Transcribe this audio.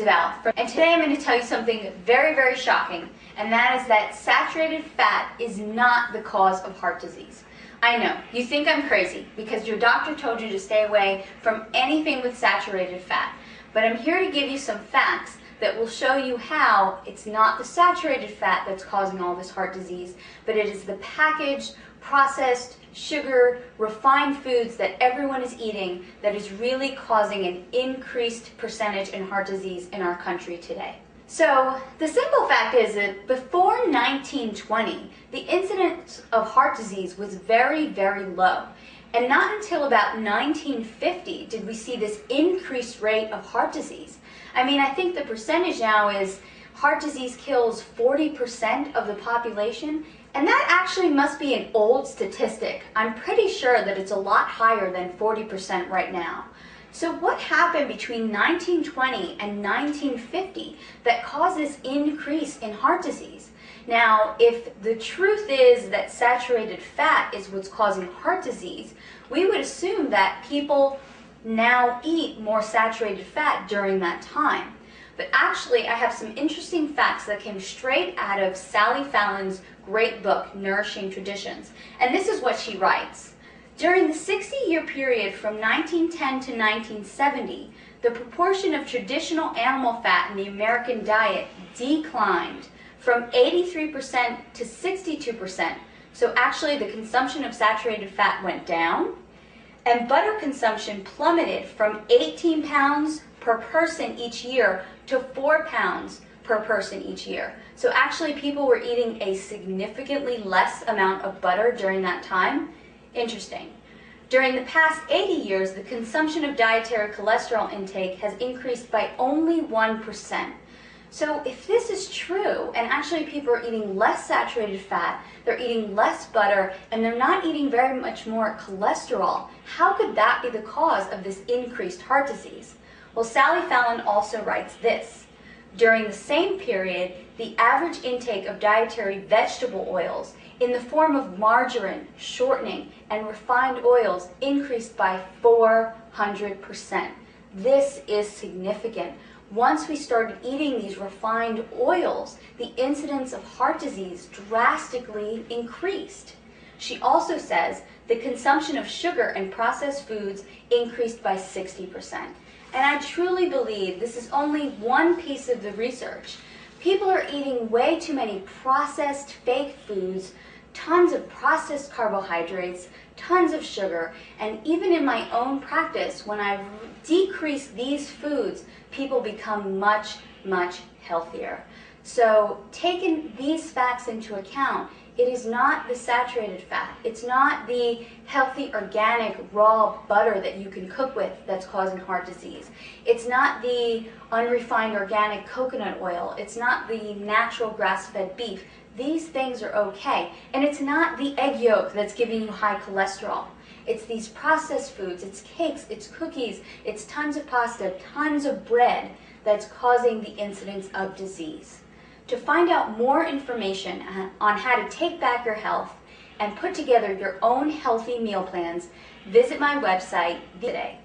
Val, and today I'm going to tell you something very, very shocking, and that is that saturated fat is not the cause of heart disease. I know, you think I'm crazy because your doctor told you to stay away from anything with saturated fat, but I'm here to give you some facts that will show you how it's not the saturated fat that's causing all this heart disease, but it is the packaged, processed, sugar, refined foods that everyone is eating that is really causing an increased percentage in heart disease in our country today. So the simple fact is that before 1920, the incidence of heart disease was very, very low. And not until about 1950 did we see this increased rate of heart disease. I mean, I think the percentage now is heart disease kills 40% of the population, and that actually must be an old statistic. I'm pretty sure that it's a lot higher than 40% right now. So what happened between 1920 and 1950 that caused this increase in heart disease? Now, if the truth is that saturated fat is what's causing heart disease, we would assume that people now eat more saturated fat during that time. But actually, I have some interesting facts that came straight out of Sally Fallon's great book, Nourishing Traditions. And this is what she writes. During the 60-year period from 1910 to 1970, the proportion of traditional animal fat in the American diet declined from 83% to 62%. So actually, the consumption of saturated fat went down, and butter consumption plummeted from 18 pounds per person each year to 4 pounds per person each year. So actually, people were eating a significantly less amount of butter during that time. Interesting. During the past 80 years, the consumption of dietary cholesterol intake has increased by only 1%. So if this is true, and actually people are eating less saturated fat, they're eating less butter, and they're not eating very much more cholesterol, how could that be the cause of this increased heart disease? Well, Sally Fallon also writes this. During the same period, the average intake of dietary vegetable oils in the form of margarine, shortening, and refined oils increased by 400%. This is significant. Once we started eating these refined oils, the incidence of heart disease drastically increased. She also says the consumption of sugar and processed foods increased by 60%. And I truly believe this is only one piece of the research. People are eating way too many processed fake foods, tons of processed carbohydrates, tons of sugar, and even in my own practice, when I've decreased these foods, people become much, much healthier. So taking these facts into account, it is not the saturated fat, it's not the healthy organic raw butter that you can cook with that's causing heart disease. It's not the unrefined organic coconut oil, it's not the natural grass-fed beef. These things are okay. And it's not the egg yolk that's giving you high cholesterol. It's these processed foods, it's cakes, it's cookies, it's tons of pasta, tons of bread that's causing the incidence of disease. To find out more information on how to take back your health and put together your own healthy meal plans, visit my website today.